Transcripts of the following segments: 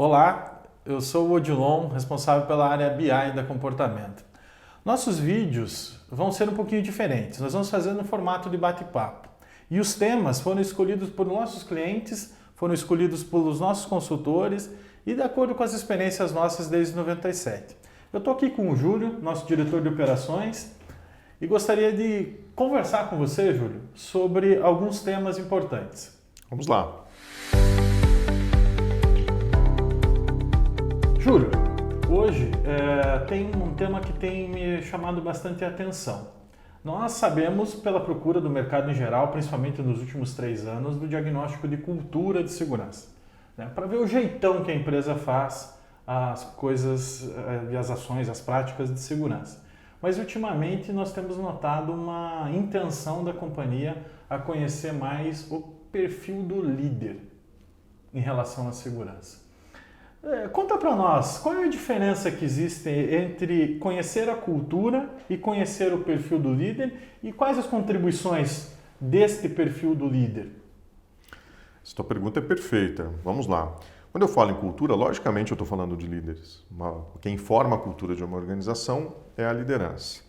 Olá, eu sou o Odilon, responsável pela área BI da Comportamento. Nossos vídeos vão ser um pouquinho diferentes, nós vamos fazer no formato de bate-papo. E os temas foram escolhidos por nossos clientes, foram escolhidos pelos nossos consultores e de acordo com as experiências nossas desde 97. Eu estou aqui com o Júlio, nosso diretor de operações, e gostaria de conversar com você, Júlio, sobre alguns temas importantes. Vamos lá. Júlio, hoje tem um tema que tem me chamado bastante atenção. Nós sabemos, pela procura do mercado em geral, principalmente nos últimos 3 anos, do diagnóstico de cultura de segurança, né? Para ver o jeitão que a empresa faz as coisas e as ações, as práticas de segurança. Mas ultimamente nós temos notado uma intenção da companhia a conhecer mais o perfil do líder em relação à segurança. Conta para nós, qual é a diferença que existe entre conhecer a cultura e conhecer o perfil do líder e quais as contribuições deste perfil do líder? Essa tua pergunta é perfeita. Vamos lá. Quando eu falo em cultura, logicamente eu estou falando de líderes. Quem forma a cultura de uma organização é a liderança.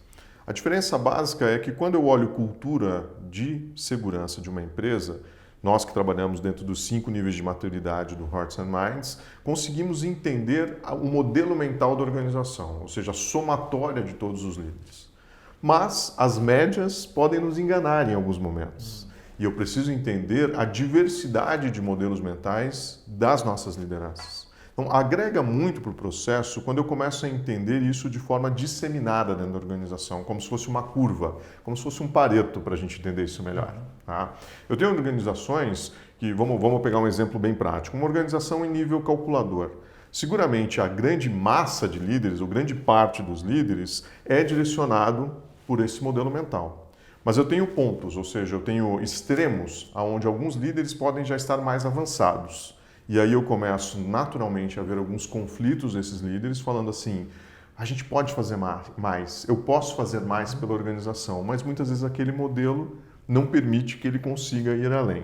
A diferença básica é que quando eu olho cultura de segurança de uma empresa, nós que trabalhamos dentro dos 5 níveis de maturidade do Hearts and Minds, conseguimos entender o modelo mental da organização, ou seja, a somatória de todos os líderes. Mas as médias podem nos enganar em alguns momentos. E eu preciso entender a diversidade de modelos mentais das nossas lideranças. Então, agrega muito para o processo quando eu começo a entender isso de forma disseminada dentro da organização, como se fosse uma curva, como se fosse um Pareto, para a gente entender isso melhor. Tá? Eu tenho organizações que, vamos pegar um exemplo bem prático, uma organização em nível calculador. Seguramente a grande massa de líderes, ou grande parte dos líderes, é direcionado por esse modelo mental. Mas eu tenho pontos, ou seja, eu tenho extremos onde alguns líderes podem já estar mais avançados. E aí eu começo naturalmente a ver alguns conflitos desses líderes falando assim, a gente pode fazer mais, eu posso fazer mais pela organização, mas muitas vezes aquele modelo não permite que ele consiga ir além.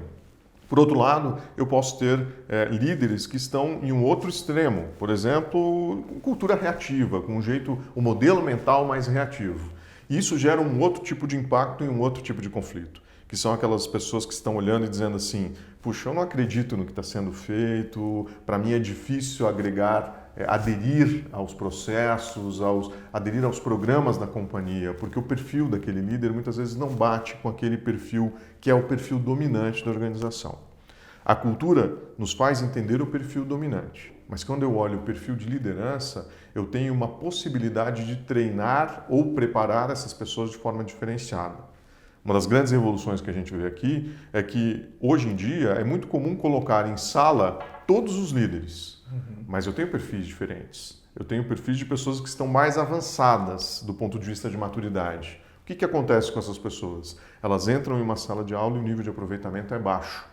Por outro lado, eu posso ter líderes que estão em um outro extremo, por exemplo, cultura reativa, com um modelo mental mais reativo. E isso gera um outro tipo de impacto e um outro tipo de conflito, que são aquelas pessoas que estão olhando e dizendo assim, puxa, eu não acredito no que está sendo feito, para mim é difícil aderir aos processos, aderir aos programas da companhia, porque o perfil daquele líder muitas vezes não bate com aquele perfil que é o perfil dominante da organização. A cultura nos faz entender o perfil dominante, mas quando eu olho o perfil de liderança, eu tenho uma possibilidade de treinar ou preparar essas pessoas de forma diferenciada. Uma das grandes revoluções que a gente vê aqui é que, hoje em dia, é muito comum colocar em sala todos os líderes, mas eu tenho perfis diferentes. Eu tenho perfis de pessoas que estão mais avançadas do ponto de vista de maturidade. O que acontece com essas pessoas? Elas entram em uma sala de aula e o nível de aproveitamento é baixo,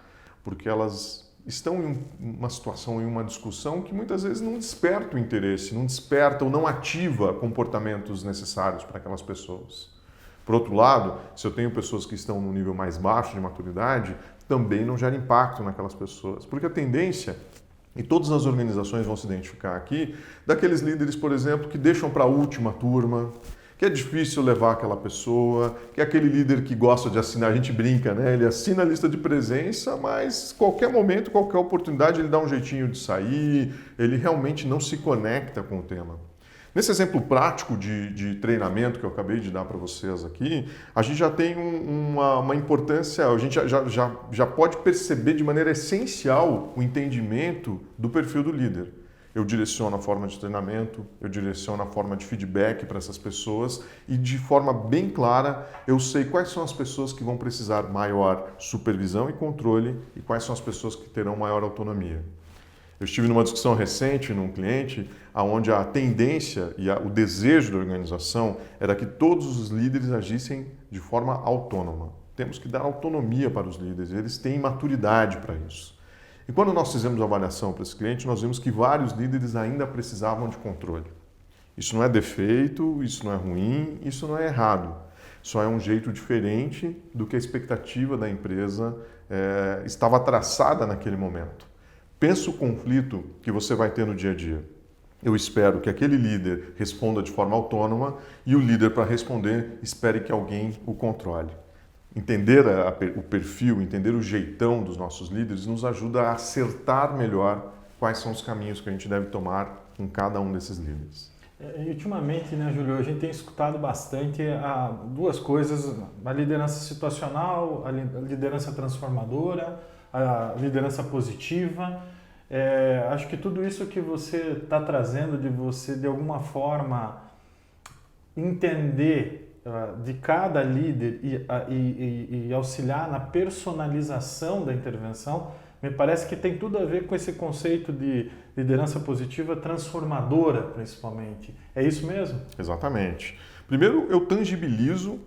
porque elas estão em uma situação, em uma discussão que muitas vezes não desperta o interesse, não desperta ou não ativa comportamentos necessários para aquelas pessoas. Por outro lado, se eu tenho pessoas que estão no nível mais baixo de maturidade, também não gera impacto naquelas pessoas. Porque a tendência, e todas as organizações vão se identificar aqui, daqueles líderes, por exemplo, que deixam para a última turma, que é difícil levar aquela pessoa, que é aquele líder que gosta de assinar, a gente brinca, né? Ele assina a lista de presença, mas qualquer momento, qualquer oportunidade, ele dá um jeitinho de sair, ele realmente não se conecta com o tema. Nesse exemplo prático de treinamento que eu acabei de dar para vocês aqui, a gente já tem uma importância, a gente já pode perceber de maneira essencial o entendimento do perfil do líder. Eu direciono a forma de treinamento, eu direciono a forma de feedback para essas pessoas e de forma bem clara eu sei quais são as pessoas que vão precisar maior supervisão e controle e quais são as pessoas que terão maior autonomia. Eu estive numa discussão recente num cliente onde a tendência e o desejo da organização era que todos os líderes agissem de forma autônoma. Temos que dar autonomia para os líderes, eles têm maturidade para isso. E quando nós fizemos a avaliação para esse cliente, nós vimos que vários líderes ainda precisavam de controle. Isso não é defeito, isso não é ruim, isso não é errado. Só é um jeito diferente do que a expectativa da empresa estava traçada naquele momento. Pensa o conflito que você vai ter no dia a dia. Eu espero que aquele líder responda de forma autônoma e o líder, para responder, espere que alguém o controle. Entender o perfil, entender o jeitão dos nossos líderes nos ajuda a acertar melhor quais são os caminhos que a gente deve tomar com cada um desses líderes. E ultimamente, né, Júlio, a gente tem escutado bastante duas coisas: a liderança situacional, a liderança transformadora, a liderança positiva. Acho que tudo isso que você está trazendo, de você de alguma forma entender de cada líder e auxiliar na personalização da intervenção, me parece que tem tudo a ver com esse conceito de liderança positiva transformadora, principalmente. É isso mesmo? Exatamente. Primeiro, eu tangibilizo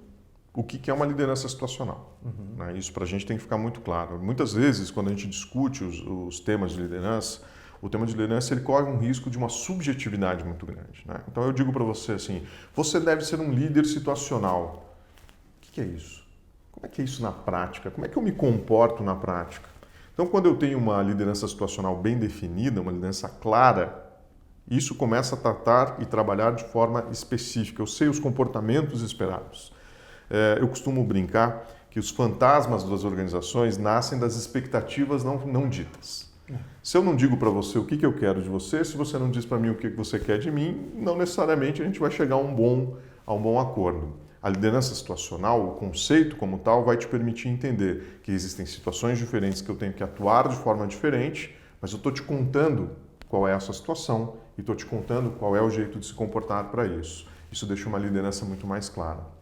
o que é uma liderança situacional. Né? Isso para a gente tem que ficar muito claro. Muitas vezes, quando a gente discute os temas de liderança, o tema de liderança ele corre um risco de uma subjetividade muito grande. Né? Então eu digo para você assim, você deve ser um líder situacional. O que é isso? Como é que é isso na prática? Como é que eu me comporto na prática? Então quando eu tenho uma liderança situacional bem definida, uma liderança clara, isso começa a tratar e trabalhar de forma específica. Eu sei os comportamentos esperados. Eu costumo brincar que os fantasmas das organizações nascem das expectativas não ditas. Se eu não digo para você o que eu quero de você, se você não diz para mim o que você quer de mim, não necessariamente a gente vai chegar a um bom acordo. A liderança situacional, o conceito como tal, vai te permitir entender que existem situações diferentes que eu tenho que atuar de forma diferente, mas eu estou te contando qual é essa situação e estou te contando qual é o jeito de se comportar para isso. Isso deixa uma liderança muito mais clara.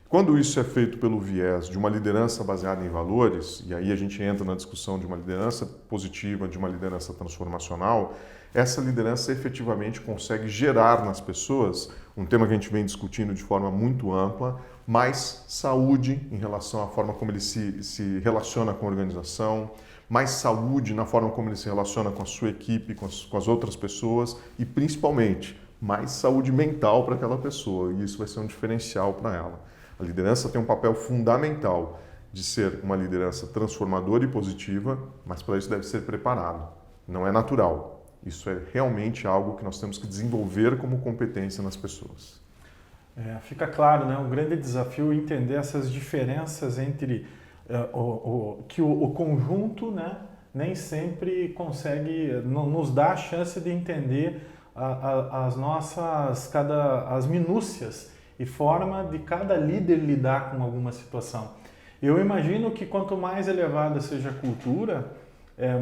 Quando isso é feito pelo viés de uma liderança baseada em valores, e aí a gente entra na discussão de uma liderança positiva, de uma liderança transformacional, essa liderança efetivamente consegue gerar nas pessoas, um tema que a gente vem discutindo de forma muito ampla, mais saúde em relação à forma como ele se relaciona com a organização, mais saúde na forma como ele se relaciona com a sua equipe, com as outras pessoas e principalmente mais saúde mental para aquela pessoa, e isso vai ser um diferencial para ela. A liderança tem um papel fundamental de ser uma liderança transformadora e positiva, mas para isso deve ser preparado. Não é natural. Isso é realmente algo que nós temos que desenvolver como competência nas pessoas. Fica claro, né? Um grande desafio é entender essas diferenças entre que o conjunto, né, nem sempre consegue, nos dá a chance de entender as minúcias e forma de cada líder lidar com alguma situação. Eu imagino que quanto mais elevada seja a cultura,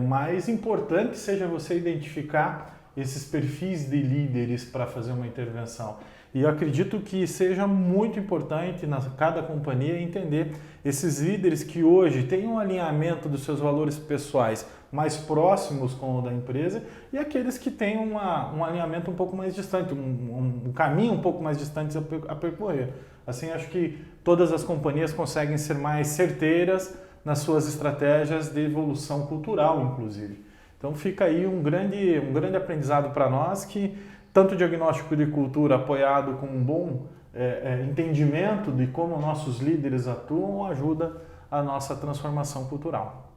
mais importante seja você identificar esses perfis de líderes para fazer uma intervenção. E eu acredito que seja muito importante na cada companhia entender esses líderes que hoje têm um alinhamento dos seus valores pessoais mais próximos com o da empresa e aqueles que têm um alinhamento um pouco mais distante, um caminho um pouco mais distante a percorrer. Assim, acho que todas as companhias conseguem ser mais certeiras nas suas estratégias de evolução cultural, inclusive. Então fica aí um grande aprendizado para nós que tanto o diagnóstico de cultura apoiado com um bom entendimento de como nossos líderes atuam ajuda a nossa transformação cultural.